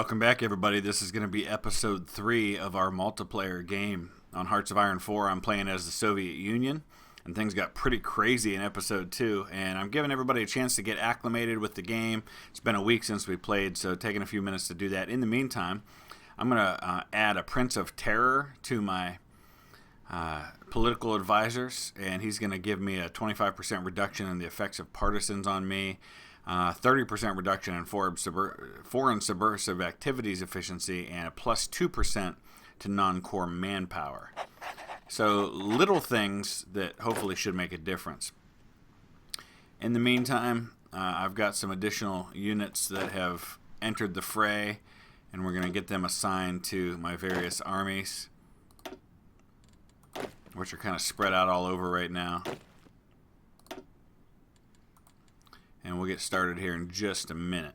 Welcome back, everybody. This is going to be episode 3 of our multiplayer game. On Hearts of Iron 4, I'm playing as the Soviet Union, and things got pretty crazy in episode 2, and I'm giving everybody a chance to get acclimated with the game. It's been a week since we played, so taking a few minutes to do that. In the meantime, I'm going to add a Prince of Terror to my political advisors, and he's going to give me a 25% reduction in the effects of partisans on me, 30% reduction in foreign subversive activities efficiency, and a plus 2% to non-core manpower. So little things that hopefully should make a difference. In the meantime, I've got some additional units that have entered the fray, and we're going to get them assigned to my various armies, which are kind of spread out all over right now. And we'll get started here in just a minute.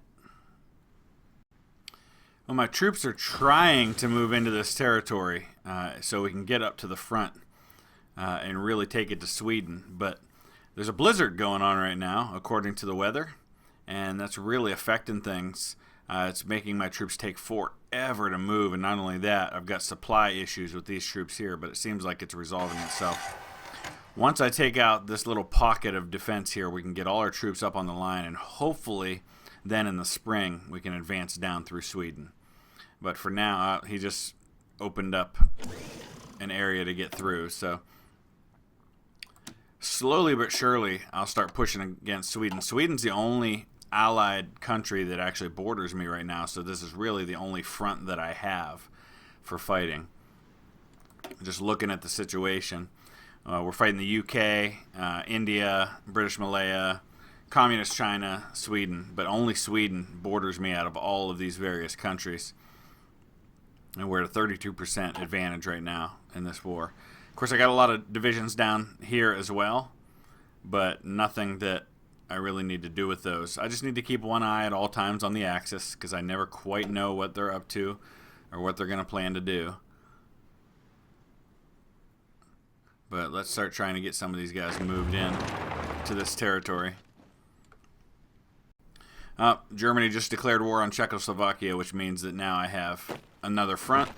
Well, my troops are trying to move into this territory so we can get up to the front and really take it to Sweden. But there's a blizzard going on right now, according to the weather, and that's really affecting things. It's making my troops take forever to move, and not only that, I've got supply issues with these troops here, but it seems like it's resolving itself. Once I take out this little pocket of defense here, we can get all our troops up on the line, and hopefully then in the spring we can advance down through Sweden. But for now, he just opened up an area to get through, so slowly but surely I'll start pushing against Sweden. Sweden's the only allied country that actually borders me right now, so this is really the only front that I have for fighting. Just looking at the situation. We're fighting the UK, India, British Malaya, Communist China, Sweden, but only Sweden borders me out of all of these various countries. And we're at a 32% advantage right now in this war. Of course, I got a lot of divisions down here as well, but nothing that I really need to do with those. I just need to keep one eye at all times on the Axis, because I never quite know what they're up to or what they're going to plan to do. But let's start trying to get some of these guys moved in to this territory. Germany just declared war on Czechoslovakia, which means that now I have another front.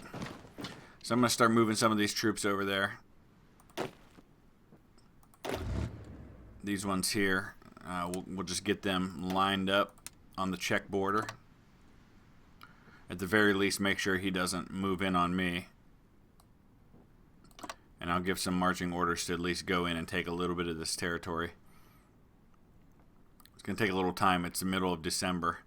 So I'm going to start moving some of these troops over there. These ones here, we'll just get them lined up on the Czech border. At the very least, make sure he doesn't move in on me. And I'll give some marching orders to at least go in and take a little bit of this territory. It's going to take a little time. It's the middle of December.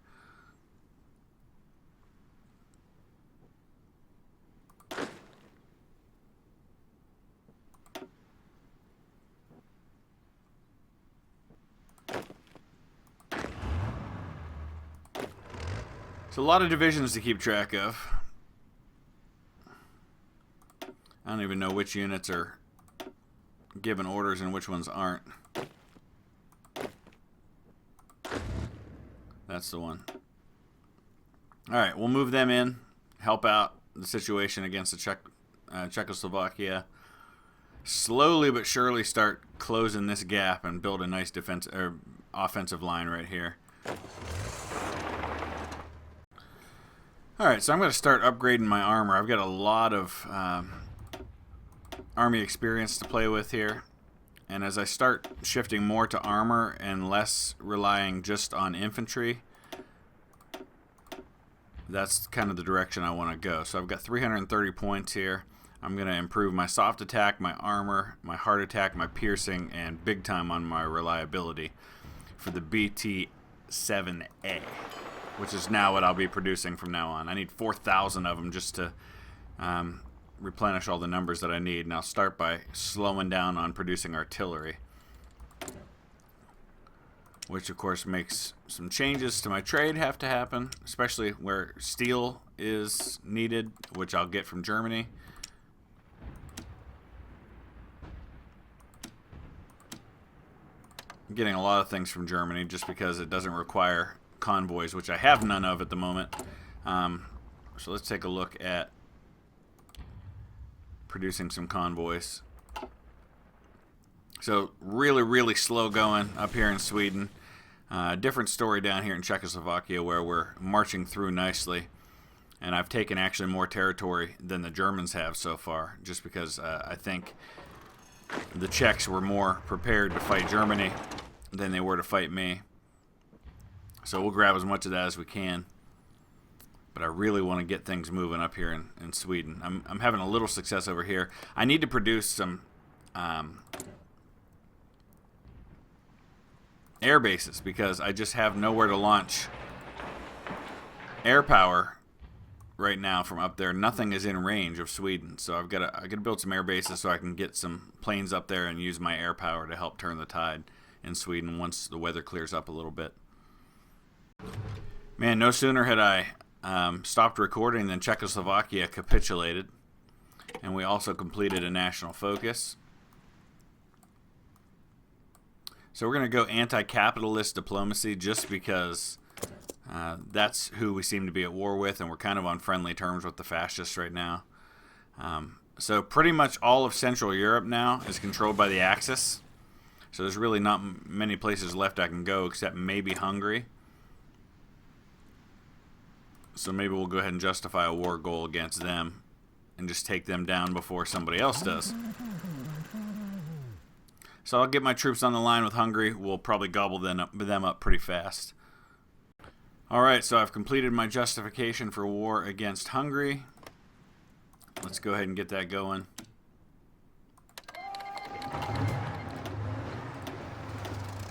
So a lot of divisions to keep track of. I don't even know which units are given orders and which ones aren't. That's the one. Alright, we'll move them in, help out the situation against the Czechoslovakia. Slowly but surely start closing this gap and build a nice defense or offensive line right here. Alright, so I'm going to start upgrading my armor. I've got a lot of army experience to play with here, and as I start shifting more to armor and less relying just on infantry, that's kind of the direction I want to go. So I've got 330 points here. I'm going to improve my soft attack, my armor, my hard attack, my piercing, and big time on my reliability for the BT-7A, which is now what I'll be producing from now on. I need 4,000 of them just to replenish all the numbers that I need, and I'll start by slowing down on producing artillery, which of course makes some changes to my trade have to happen, especially where steel is needed, which I'll get from Germany. I'm getting a lot of things from Germany just because it doesn't require convoys, which I have none of at the moment. So let's take a look at producing some convoys. So really slow going up here in Sweden. Different story down here in Czechoslovakia, where we're marching through nicely. And I've taken actually more territory than the Germans have so far, just because I think the Czechs were more prepared to fight Germany than they were to fight me. So we'll grab as much of that as we can. But I really want to get things moving up here in Sweden. I'm having a little success over here. I need to produce some air bases because I just have nowhere to launch air power right now from up there. Nothing is in range of Sweden, so I got to build some air bases so I can get some planes up there and use my air power to help turn the tide in Sweden once the weather clears up a little bit. Man, no sooner had I stopped recording than Czechoslovakia capitulated, and we also completed a national focus. So we're going to go anti-capitalist diplomacy just because that's who we seem to be at war with, and we're kind of on friendly terms with the fascists right now. So pretty much all of Central Europe now is controlled by the Axis. So there's really not many places left I can go except maybe Hungary. So maybe we'll go ahead and justify a war goal against them and just take them down before somebody else does. So I'll get my troops on the line with Hungary. We'll probably gobble them up pretty fast. Alright, so I've completed my justification for war against Hungary. Let's go ahead and get that going.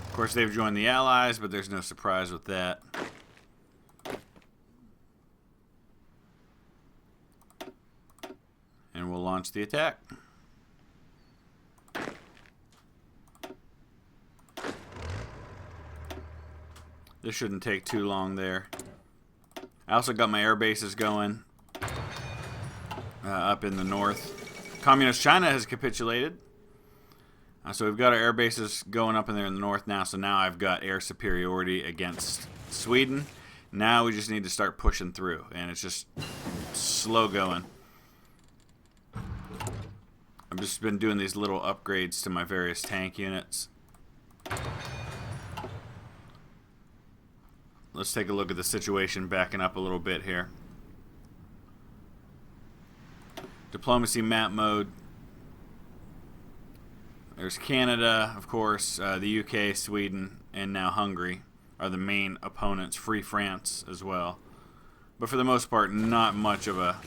Of course, they've joined the Allies, but there's no surprise with that. And we'll launch the attack. This shouldn't take too long there. I also got my air bases going up in the north. Communist China has capitulated. So we've got our air bases going up in there in the north now. So now I've got air superiority against Sweden. Now we just need to start pushing through. And it's just slow going. I've just been doing these little upgrades to my various tank units. Let's take a look at the situation backing up a little bit here. Diplomacy map mode. There's Canada, of course, the UK, Sweden, and now Hungary are the main opponents. Free France as well. But for the most part, not much of a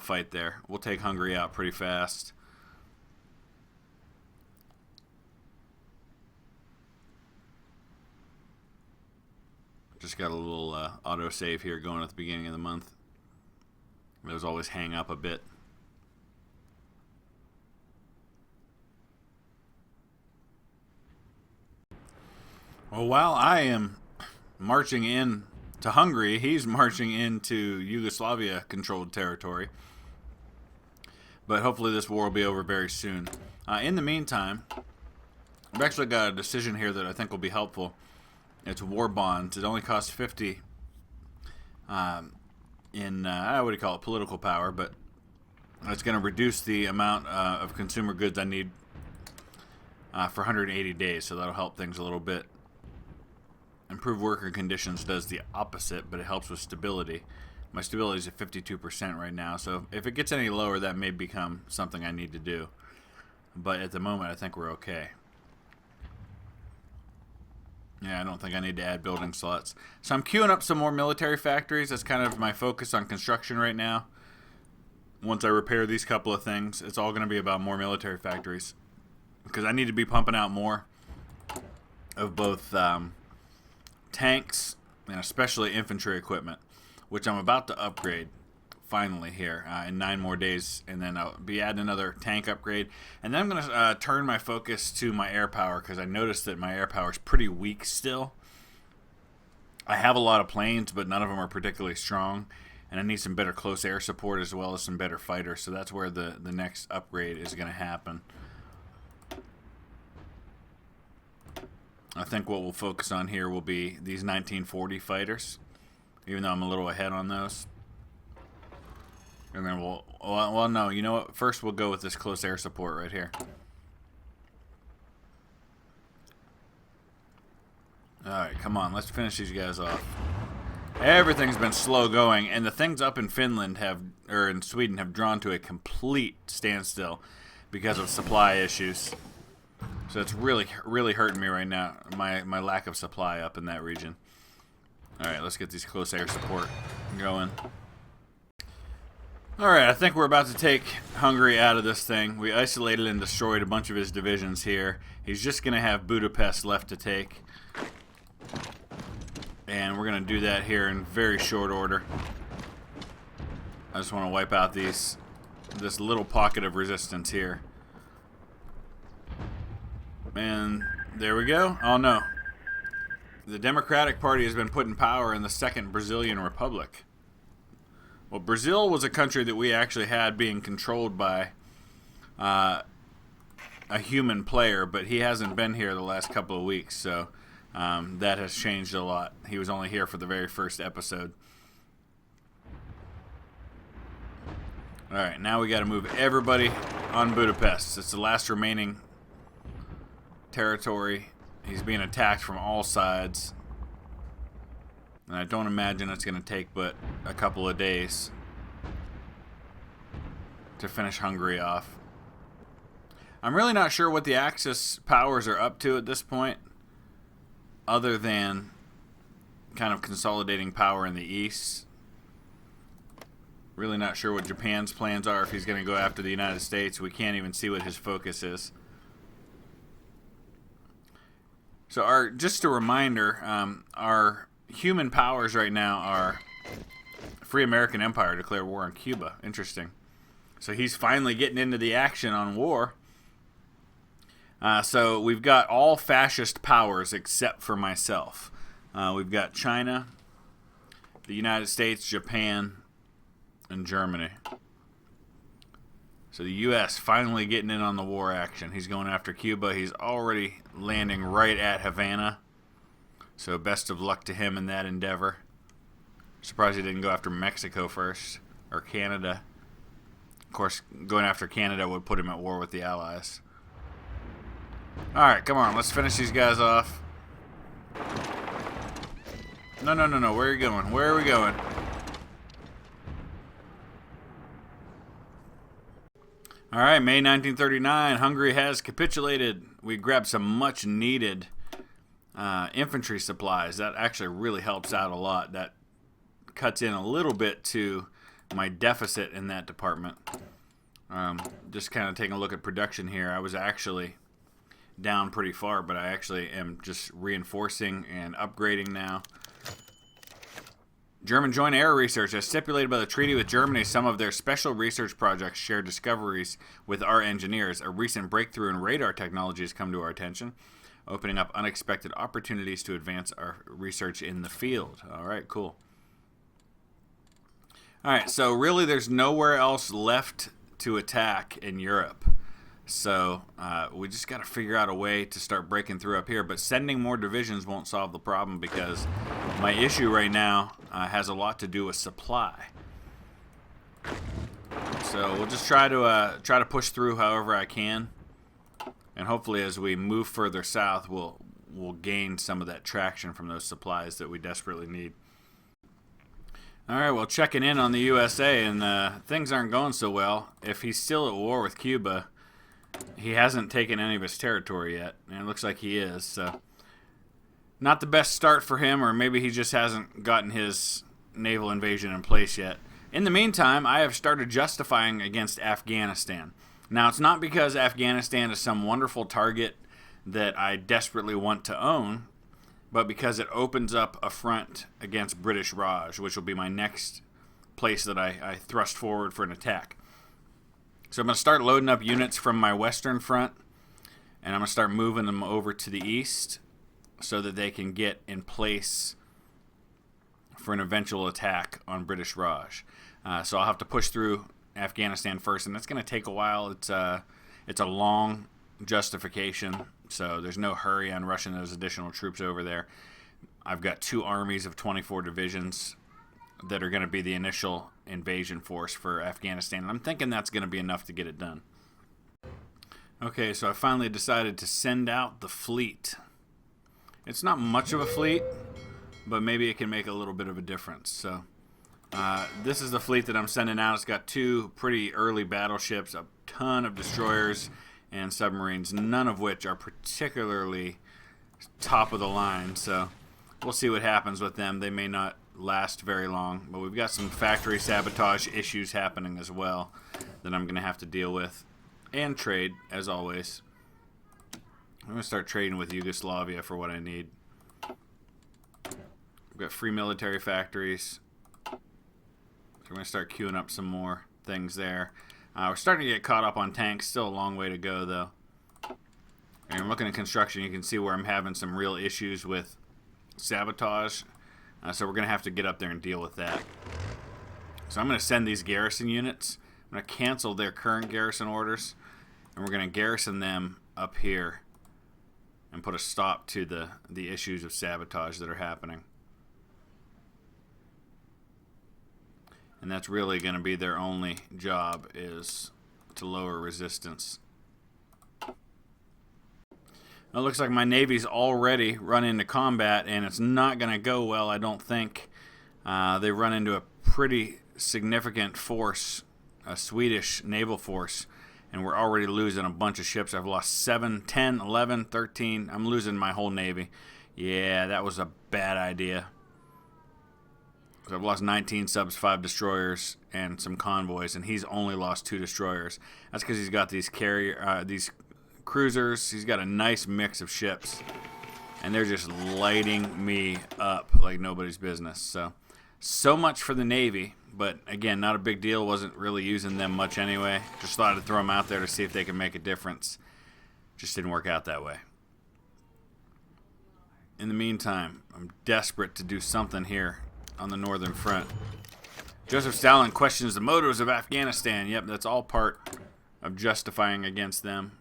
fight there. We'll take Hungary out pretty fast. Just got a little autosave here going at the beginning of the month. Those always hang up a bit. Well, while I am marching in to Hungary, he's marching into Yugoslavia-controlled territory. But hopefully this war will be over very soon. In the meantime, I've actually got a decision here that I think will be helpful. It's war bonds. It only costs 50 in, what do you call it, political power, but it's going to reduce the amount of consumer goods I need for 180 days, so that'll help things a little bit. Improve worker conditions does the opposite, but it helps with stability. My stability is at 52% right now, so if it gets any lower, that may become something I need to do. But at the moment, I think we're okay. Yeah, I don't think I need to add building slots. So I'm queuing up some more military factories. That's kind of my focus on construction right now. Once I repair these couple of things, it's all going to be about more military factories. Because I need to be pumping out more of both tanks and especially infantry equipment, which I'm about to upgrade finally here in 9 more days, and then I'll be adding another tank upgrade, and then I'm going to turn my focus to my air power because I noticed that my air power is pretty weak still. I have a lot of planes, but none of them are particularly strong, and I need some better close air support as well as some better fighters, so that's where the next upgrade is going to happen. I think what we'll focus on here will be these 1940 fighters, even though I'm a little ahead on those. And then well, no, you know what? First we'll go with this close air support right here. Alright, come on, let's finish these guys off. Everything's been slow going, and the things up in Finland or in Sweden have drawn to a complete standstill because of supply issues. So it's really, really hurting me right now, my lack of supply up in that region. Alright, let's get these close air support going. Alright, I think we're about to take Hungary out of this thing. We isolated and destroyed a bunch of his divisions here. He's just going to have Budapest left to take. And we're going to do that here in very short order. I just want to wipe out this little pocket of resistance here. And there we go. Oh no. The Democratic Party has been put in power in the Second Brazilian Republic. Well, Brazil was a country that we actually had being controlled by a human player, but he hasn't been here the last couple of weeks, so that has changed a lot. He was only here for the very first episode. Alright, now we got to move everybody on Budapest. It's the last remaining territory. He's being attacked from all sides. And I don't imagine it's going to take but a couple of days to finish Hungary off. I'm really not sure what the Axis powers are up to at this point, other than kind of consolidating power in the east. Really not sure what Japan's plans are if he's going to go after the United States. We can't even see what his focus is. So just a reminder, our human powers right now are Free American Empire declare war on Cuba. Interesting. So he's finally getting into the action on war. So we've got all fascist powers except for myself. We've got China, the United States, Japan, and Germany. So the U.S. finally getting in on the war action. He's going after Cuba. He's already landing right at Havana. So best of luck to him in that endeavor. Surprised he didn't go after Mexico first, or Canada. Of course, going after Canada would put him at war with the Allies. Alright, come on. Let's finish these guys off. No. Where are you going? Where are we going? Alright, May 1939, Hungary has capitulated. We grabbed some much needed infantry supplies. That actually really helps out a lot. That cuts in a little bit to my deficit in that department. Just kind of taking a look at production here. I was actually down pretty far, but I actually am just reinforcing and upgrading now. German joint air research. As stipulated by the treaty with Germany, some of their special research projects share discoveries with our engineers. A recent breakthrough in radar technology has come to our attention, opening up unexpected opportunities to advance our research in the field. All right, cool. All right, so really there's nowhere else left to attack in Europe. So we just got to figure out a way to start breaking through up here. But sending more divisions won't solve the problem because my issue right now has a lot to do with supply. So we'll just try to push through however I can, and hopefully as we move further south, we'll gain some of that traction from those supplies that we desperately need. All right, well, checking in on the USA, and things aren't going so well. If he's still at war with Cuba, he hasn't taken any of his territory yet, and it looks like he is. So not the best start for him, or maybe he just hasn't gotten his naval invasion in place yet. In the meantime, I have started justifying against Afghanistan. Now, it's not because Afghanistan is some wonderful target that I desperately want to own, but because it opens up a front against British Raj, which will be my next place that I thrust forward for an attack. So I'm going to start loading up units from my western front, and I'm going to start moving them over to the east so that they can get in place for an eventual attack on British Raj. So I'll have to push through Afghanistan first, and that's going to take a while. It's a long justification, so there's no hurry on rushing those additional troops over there. I've got 2 armies of 24 divisions that are going to be the initial invasion force for Afghanistan, and I'm thinking that's going to be enough to get it done. Okay, so I finally decided to send out the fleet. It's not much of a fleet, but maybe it can make a little bit of a difference. So this is the fleet that I'm sending out. It's got 2 pretty early battleships, a ton of destroyers and submarines, none of which are particularly top of the line. So we'll see what happens with them. They may not last very long, but we've got some factory sabotage issues happening as well that I'm going to have to deal with, and trade, as always. I'm going to start trading with Yugoslavia for what I need. We've got free military factories. So we're going to start queuing up some more things there. We're starting to get caught up on tanks. Still a long way to go, though. And I'm looking at construction. You can see where I'm having some real issues with sabotage. So we're going to have to get up there and deal with that. So I'm going to send these garrison units. I'm going to cancel their current garrison orders. And we're going to garrison them up here and put a stop to the issues of sabotage that are happening. And that's really going to be their only job, is to lower resistance. It looks like my Navy's already run into combat, and it's not going to go well, I don't think. They run into a pretty significant force, a Swedish naval force, and we're already losing a bunch of ships. I've lost 7, 10, 11, 13. I'm losing my whole Navy. Yeah, that was a bad idea. So I've lost 19 subs, 5 destroyers, and some convoys, and he's only lost 2 destroyers. That's because he's got these these cruisers. He's got a nice mix of ships, and they're just lighting me up like nobody's business. So much for the Navy, but again, not a big deal. Wasn't really using them much anyway. Just thought I'd throw them out there to see if they can make a difference. Just didn't work out that way. In the meantime, I'm desperate to do something here on the northern front. Joseph Stalin questions the motives of Afghanistan. Yep, that's all part of justifying against them.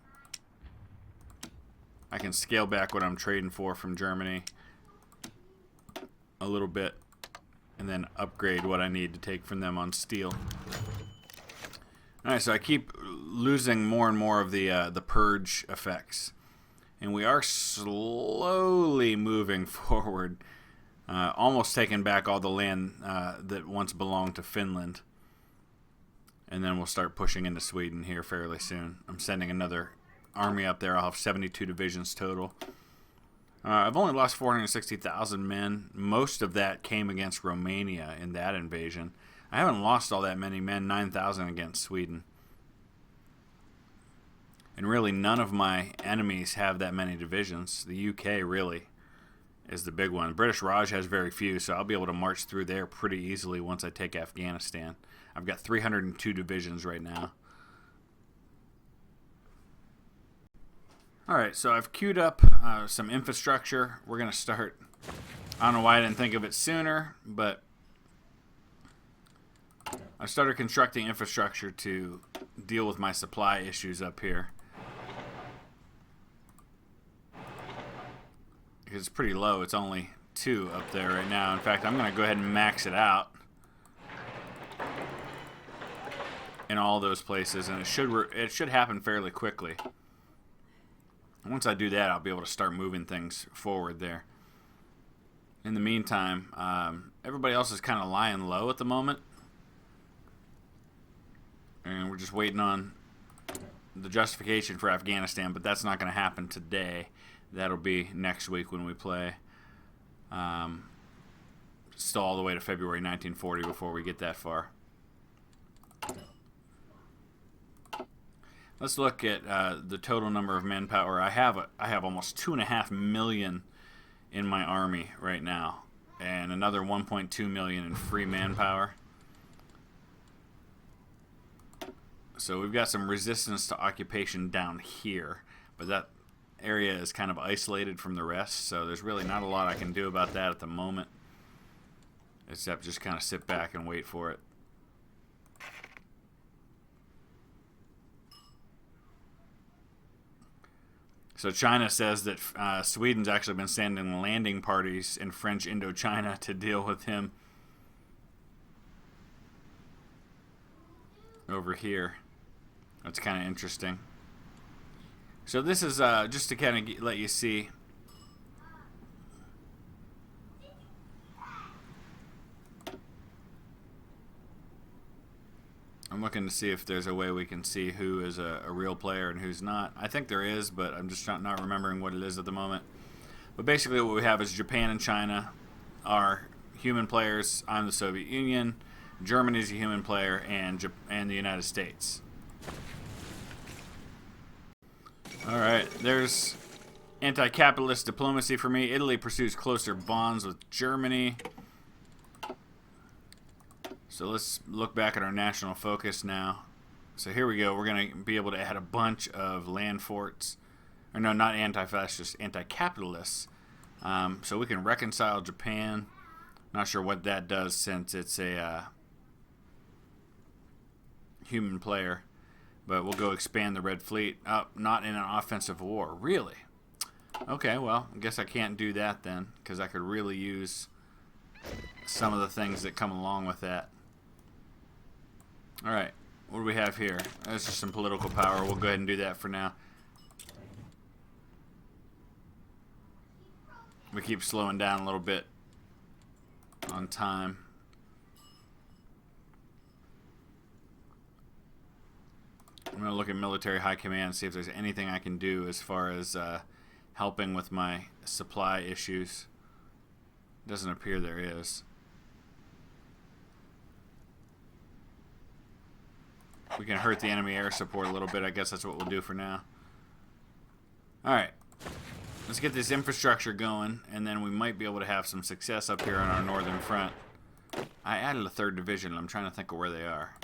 I can scale back what I'm trading for from Germany a little bit, and then upgrade what I need to take from them on steel. Alright, so I keep losing more and more of the purge effects. And we are slowly moving forward. Almost taking back all the land that once belonged to Finland. And then we'll start pushing into Sweden here fairly soon. I'm sending another army up there. I'll have 72 divisions total. I've only lost 460,000 men. Most of that came against Romania in that invasion. I haven't lost all that many men, 9,000 against Sweden. And really none of my enemies have that many divisions. The UK really is the big one. British Raj has very few, so I'll be able to march through there pretty easily once I take Afghanistan. I've got 302 divisions right now. Alright, so I've queued up some infrastructure. We're going to start. I don't know why I didn't think of it sooner, but I started constructing infrastructure to deal with my supply issues up here. Because it's pretty low. It's only 2 up there right now. In fact, I'm going to go ahead and max it out in all those places, and it should happen fairly quickly. Once I do that, I'll be able to start moving things forward there. In the meantime, everybody else is kind of lying low at the moment, and we're just waiting on the justification for Afghanistan, but that's not going to happen today. That'll be next week when we play. Still all the way to February 1940 before we get that far. Let's look at the total number of manpower. I have almost 2.5 million in my army right now, and another 1.2 million in free manpower. So we've got some resistance to occupation down here, but that area is kind of isolated from the rest, so there's really not a lot I can do about that at the moment, except just kind of sit back and wait for it. So China says that Sweden's actually been sending landing parties in French Indochina to deal with him over here. That's kind of interesting. So this is just to kind of let you see I'm looking to see if there's a way we can see who is a real player and who's not. I think there is, but I'm just not remembering what it is at the moment. But basically what we have is Japan and China are human players. I'm the Soviet Union. Germany's a human player, and the United States. Alright, there's anti-capitalist diplomacy for me. Italy pursues closer bonds with Germany. So let's look back at our national focus now. So here we go. We're going to be able to add a bunch of land forts. Or no, not anti-fascist, anti-capitalists. So we can reconcile Japan. Not sure what that does since it's a human player. But we'll go expand the Red Fleet. Not in an offensive war. Really? Okay, well, I guess I can't do that then, because I could really use some of the things that come along with that. Alright, what do we have here? That's just some political power. We'll go ahead and do that for now. We keep slowing down a little bit on time. I'm going to look at military high command and see if there's anything I can do as far as helping with my supply issues. Doesn't appear there is. We can hurt the enemy air support a little bit. I guess that's what we'll do for now. Alright. Let's get this infrastructure going, and then we might be able to have some success up here on our northern front. I added a 3rd division. I'm trying to think of where they are.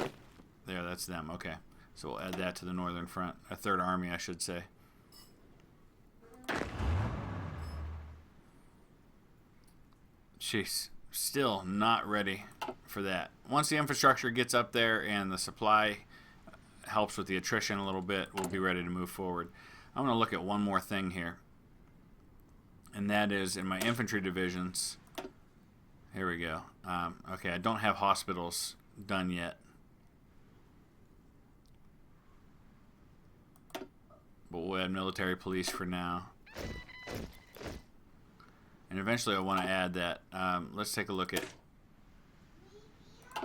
There, that's them. Okay. So we'll add that to the northern front. A 3rd army, I should say. Jeez. Still not ready for that. Once the infrastructure gets up there and the supply helps with the attrition a little bit, we'll be ready to move forward. I'm going to look at one more thing here. And that is in my infantry divisions. Here we go. Okay, I don't have hospitals done yet. But we'll add military police for now. And eventually I want to add that. Let's take a look at...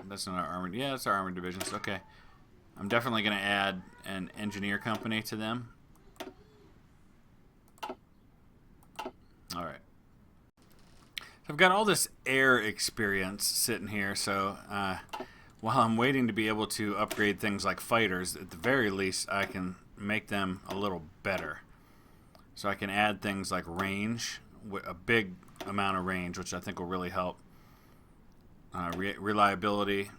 That's not our armored... Yeah, that's our armored divisions. Okay. I'm definitely going to add an engineer company to them. Alright. So I've got all this air experience sitting here, so while I'm waiting to be able to upgrade things like fighters, at the very least I can make them a little better. So I can add things like range, a big amount of range, which I think will really help. Reliability,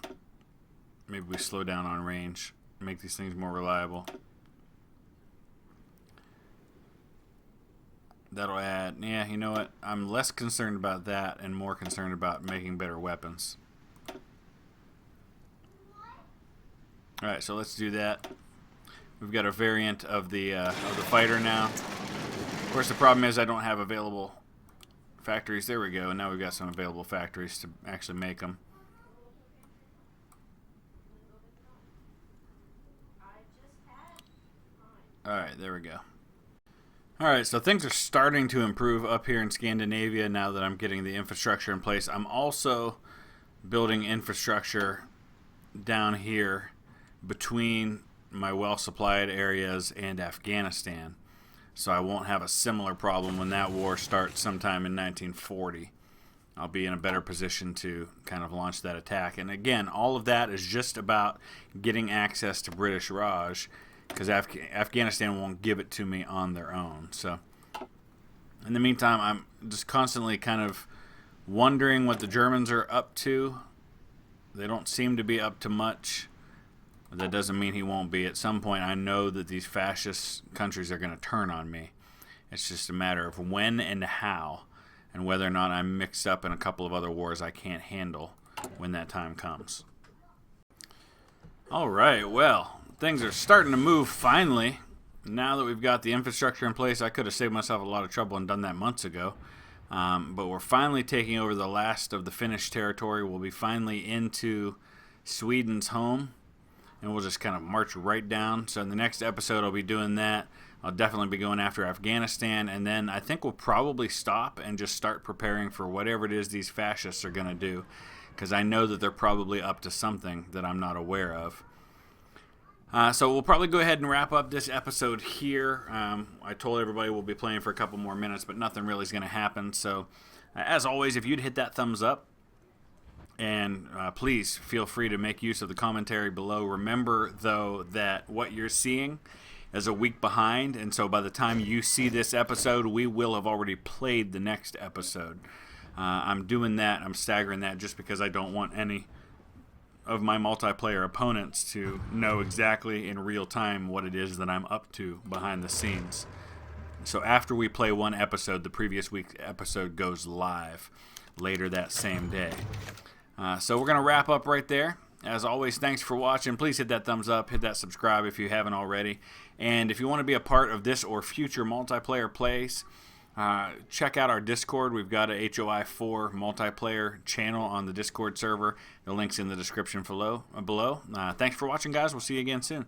maybe we slow down on range, make these things more reliable. That'll add, yeah, you know what? I'm less concerned about that and more concerned about making better weapons. Alright, so let's do that. We've got a variant of the fighter now. Of course, the problem is I don't have available factories. There we go. And now we've got some available factories to actually make them. Alright, there we go. Alright, so things are starting to improve up here in Scandinavia now that I'm getting the infrastructure in place. I'm also building infrastructure down here between my well-supplied areas and Afghanistan. So I won't have a similar problem when that war starts sometime in 1940. I'll be in a better position to kind of launch that attack. And again, all of that is just about getting access to British Raj, because Afghanistan won't give it to me on their own. So in the meantime, I'm just constantly kind of wondering what the Germans are up to. They don't seem to be up to much. But that doesn't mean he won't be. At some point, I know that these fascist countries are going to turn on me. It's just a matter of when and how, and whether or not I'm mixed up in a couple of other wars I can't handle when that time comes. All right, well, things are starting to move finally. Now that we've got the infrastructure in place, I could have saved myself a lot of trouble and done that months ago. But we're finally taking over the last of the Finnish territory. We'll be finally into Sweden's home, and we'll just kind of march right down. So in the next episode, I'll be doing that. I'll definitely be going after Afghanistan, and then I think we'll probably stop and just start preparing for whatever it is these fascists are going to do, because I know that they're probably up to something that I'm not aware of. So we'll probably go ahead and wrap up this episode here. I told everybody we'll be playing for a couple more minutes, but nothing really is going to happen. So, as always, if you'd hit that thumbs up, and please feel free to make use of the commentary below. Remember, though, that what you're seeing is a week behind, and so by the time you see this episode, we will have already played the next episode. I'm doing that. I'm staggering that just because I don't want any of my multiplayer opponents to know exactly in real time what it is that I'm up to behind the scenes. So after we play one episode, the previous week's episode goes live later that same day. So we're going to wrap up right there. As always, thanks for watching. Please hit that thumbs up, hit that subscribe if you haven't already. And if you want to be a part of this or future multiplayer plays, check out our Discord. We've got a HOI4 multiplayer channel on the Discord server. The link's in the description below. Thanks for watching, guys. We'll see you again soon.